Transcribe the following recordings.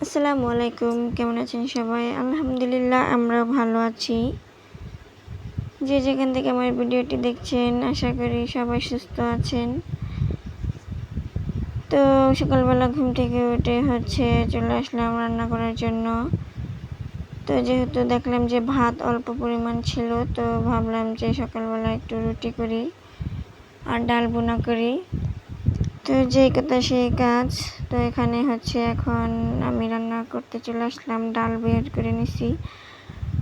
আসসালামু আলাইকুম। কেমন আছেন সবাই? আলহামদুলিল্লাহ আমরা ভালো আছি। যে যেখান থেকে আমার ভিডিওটি দেখছেন আশা করি সবাই সুস্থ আছেন। তো সকালবেলা ঘুম থেকে উঠে চলে আসলাম রান্না করার জন্য। তো যেহেতু দেখলাম যে ভাত অল্প পরিমাণ ছিল, তো ভাবলাম যে সকালবেলা একটু রুটি করি আর ডাল ভুনা করি। তো যেই কথা সেই কাজ। তো এখানে এখন আমি রান্না করতে চলে আসলাম। ডাল বের করে নিছি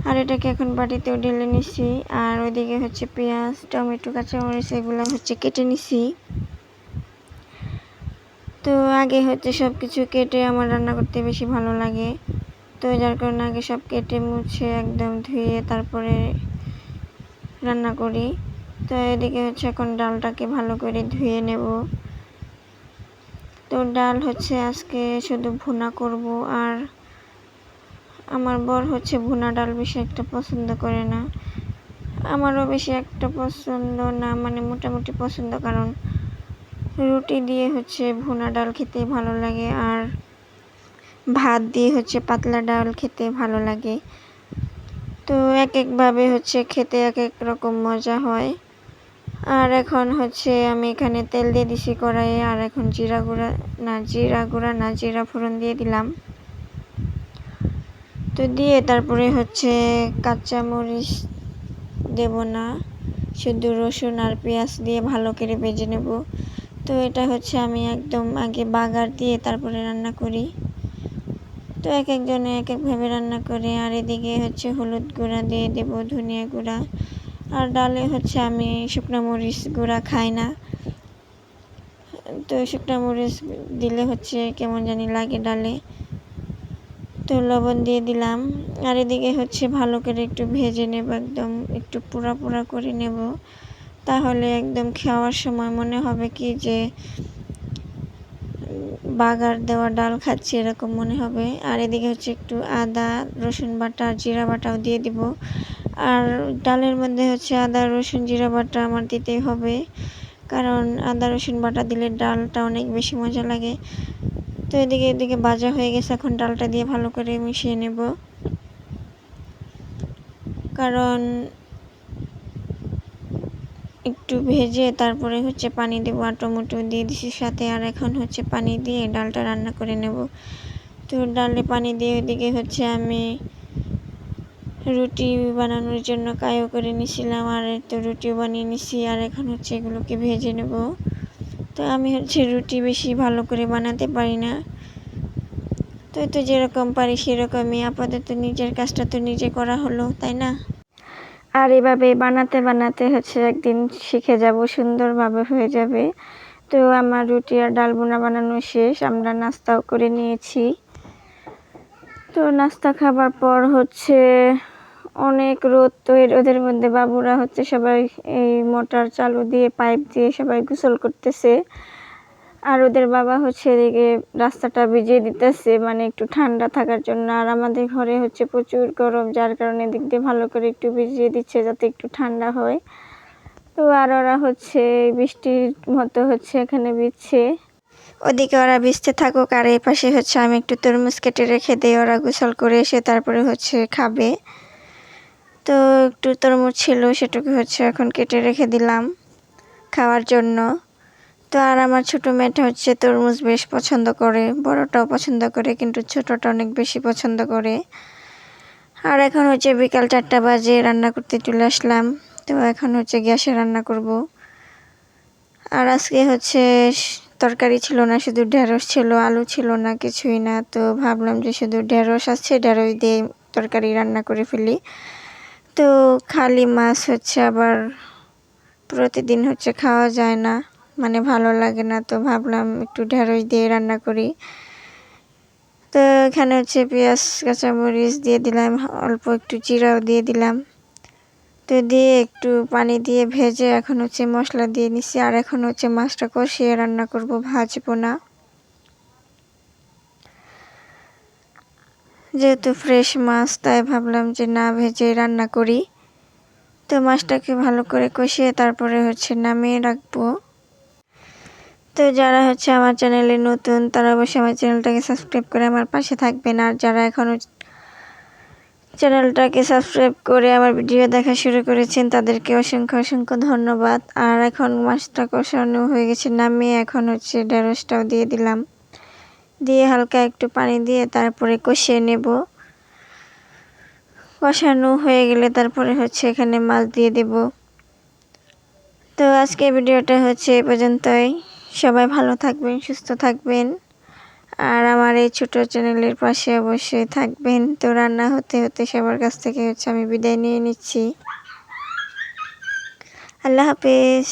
আর এটাকে এখন বাটিতেও ঢেলে নিছি। আর ওইদিকে পেঁয়াজ, টমেটো, কাঁচামরিচ এগুলো কেটে নিছি। তো আগে সব কিছু কেটে আমার রান্না করতে বেশি ভালো লাগে। তো যার কারণে আগে সব কেটে মুছে একদম ধুয়ে তারপরে রান্না করি। তো এদিকে এখন ডালটাকে ভালো করে ধুয়ে নেব। তো ডাল আজকে শুধু ভুনা করব। আর আমার বর ভুনা ডাল বেশি একটা পছন্দ করে না, আমারও বেশি একটা পছন্দ না, মানে মোটামুটি পছন্দ। কারণ রুটি দিয়ে ভুনা ডাল খেতে ভালো লাগে আর ভাত দিয়ে পাতলা ডাল খেতে ভালো লাগে। তো এক একভাবে খেতে এক এক রকম মজা হয়। আর এখন আমি এখানে তেল দিয়ে দিছি কড়াইয়ে। আর এখন জিরা ফোড়ন দিয়ে দিলাম। তো দিয়ে তারপরে কাঁচা মরিচ দেব না, শুধু রসুন আর পেঁয়াজ দিয়ে ভালো করে ভেজে নেব। তো এটা আমি একদম আগে বাগার দিয়ে তারপরে রান্না করি। তো এক একজনে এক একভাবে রান্না করে। আর এদিকে হলুদ গুঁড়া দিয়ে দেব, ধনিয়া গুঁড়া। আর ডালে আমি শুকনো মরিচ গুঁড়া খাই না, তো শুকনো মরিচ দিলে কেমন জানি লাগে ডালে। তো লবণ দিয়ে দিলাম। আর এদিকে ভালো করে একটু ভেজে নেব, একদম একটু পোড়া পোড়া করে নেব। তাহলে একদম খাওয়ার সময় মনে হবে কি যে বাগার দেওয়া ডাল খাচ্ছি এরকম মনে হবে। আর এদিকে একটু আদা রসুন বাটা আর জিরা বাটাও দিয়ে দিব। আর ডালের মধ্যে আদা রসুন জিরা বাটা আমার দিতেই হবে, কারণ আদা রসুন বাটা দিলে ডালটা অনেক বেশি মজা লাগে। তো এদিকে ভাজা হয়ে গেছে, এখন ডালটা দিয়ে ভালো করে মিশিয়ে নেব। কারণ একটু ভেজে তারপরে পানি দেবো। আর টমেটো দিয়ে দিছি সাথে। আর এখন পানি দিয়ে ডালটা রান্না করে নেব। তো ডালে পানি দিয়ে ওইদিকে আমি রুটি বানানোর জন্য কায়ও করে নিছিলাম। আর তো রুটিও বানিয়ে নিছি। আর এখন এগুলোকে ভেজে নেব। তো আমি রুটি বেশি ভালো করে বানাতে পারি না, তো যেরকম পারি সেরকমই। আপাতত নিজের কাজটা তো নিজে করা হলো, তাই না? আর এভাবে বানাতে বানাতে একদিন শিখে যাব, সুন্দরভাবে হয়ে যাবে। তো আমার রুটি আর ডাল বোনা বানানো শেষ, আমরা নাস্তাও করে নিয়েছি। তো নাস্তা খাবার পর অনেক রোদ। তো রোদের মধ্যে বাবুরা সবাই এই মোটর চালু দিয়ে পাইপ দিয়ে সবাই গোসল করতেছে। আর ওদের বাবা এদিকে রাস্তাটা ভিজিয়ে দিতেছে, মানে একটু ঠান্ডা থাকার জন্য। আর আমাদের ঘরে প্রচুর গরম, যার কারণে দিক দিয়ে ভালো করে একটু ভিজিয়ে দিচ্ছে যাতে একটু ঠান্ডা হয়। তো আর ওরা বৃষ্টির মতো এখানে ভিজছে, ওদিকে ওরা ভিজতে থাকুক। আর এই পাশে আমি একটু তরমুজ কেটে রেখে দিই, ওরা গোসল করে এসে তারপরে খাবে। তো একটু তরমুজ ছিল, সেটুকু এখন কেটে রেখে দিলাম খাওয়ার জন্য। তো আর আমার ছোটো মেয়েটা তরমুজ বেশ পছন্দ করে, বড়টাও পছন্দ করে, কিন্তু ছোটোটা অনেক বেশি পছন্দ করে। আর এখন বিকাল 4টা বাজে, রান্না করতে চলে আসলাম। তো এখন গ্যাসে রান্না করব। আর আজকে তরকারি ছিল না, শুধু ঢেঁড়স ছিল, আলু ছিল না, কিছুই না। তো ভাবলাম যে শুধু ঢেঁড়স আছে, ঢেঁড়স দিয়ে তরকারি রান্না করে ফেলি। তো খালি মাছ আবার প্রতিদিন খাওয়া যায় না, মানে ভালো লাগে না। তো ভাবলাম একটু ঢেঁড়স দিয়ে রান্না করি। তো এখানে পেঁয়াজ কাঁচামরিচ দিয়ে দিলাম, অল্প একটু জিরাও দিয়ে দিলাম। তো দিয়ে একটু পানি দিয়ে ভেজে এখন মশলা দিয়ে নিছি। আর এখন মাছটা কষিয়ে রান্না করব, ভাজবো না। যেহেতু ফ্রেশ মাছ, তাই ভাবলাম যে না ভেজে রান্না করি। তো মাছটাকে ভালো করে কষিয়ে তারপরে নামিয়ে রাখবো। তো যারা হচ্ছে আমার চ্যানেলে নতুন তারা অবশ্যই আমার চ্যানেলটাকে সাবস্ক্রাইব করে আমার পাশে থাকবেন, আর যারা এখনও চ্যানেলটাকে সাবস্ক্রাইব করে আমার ভিডিও দেখা শুরু করেছেন তাদেরকে অসংখ্য অসংখ্য ধন্যবাদ। আর এখন মাছটা কষানো হয়ে গেছে, নামিয়ে এখন হচ্ছে ঢেঁড়সটাও দিয়ে দিলাম, দিয়ে হালকা একটু পানি দিয়ে তারপরে কষিয়ে নেব। কষানো হয়ে গেলে তারপরে হচ্ছে এখানে মাছ দিয়ে দেব। তো আজকে ভিডিওটা হচ্ছে এ পর্যন্তই। সবাই ভালো থাকবেন, সুস্থ থাকবেন, আর আমার এই ছোট চ্যানেলের পাশে অবশ্যই থাকবেন। তো রান্না হতে হতে সবার কাছ থেকে হচ্ছে আমি বিদায় নিয়ে নিচ্ছি। আল্লাহ হাফেজ।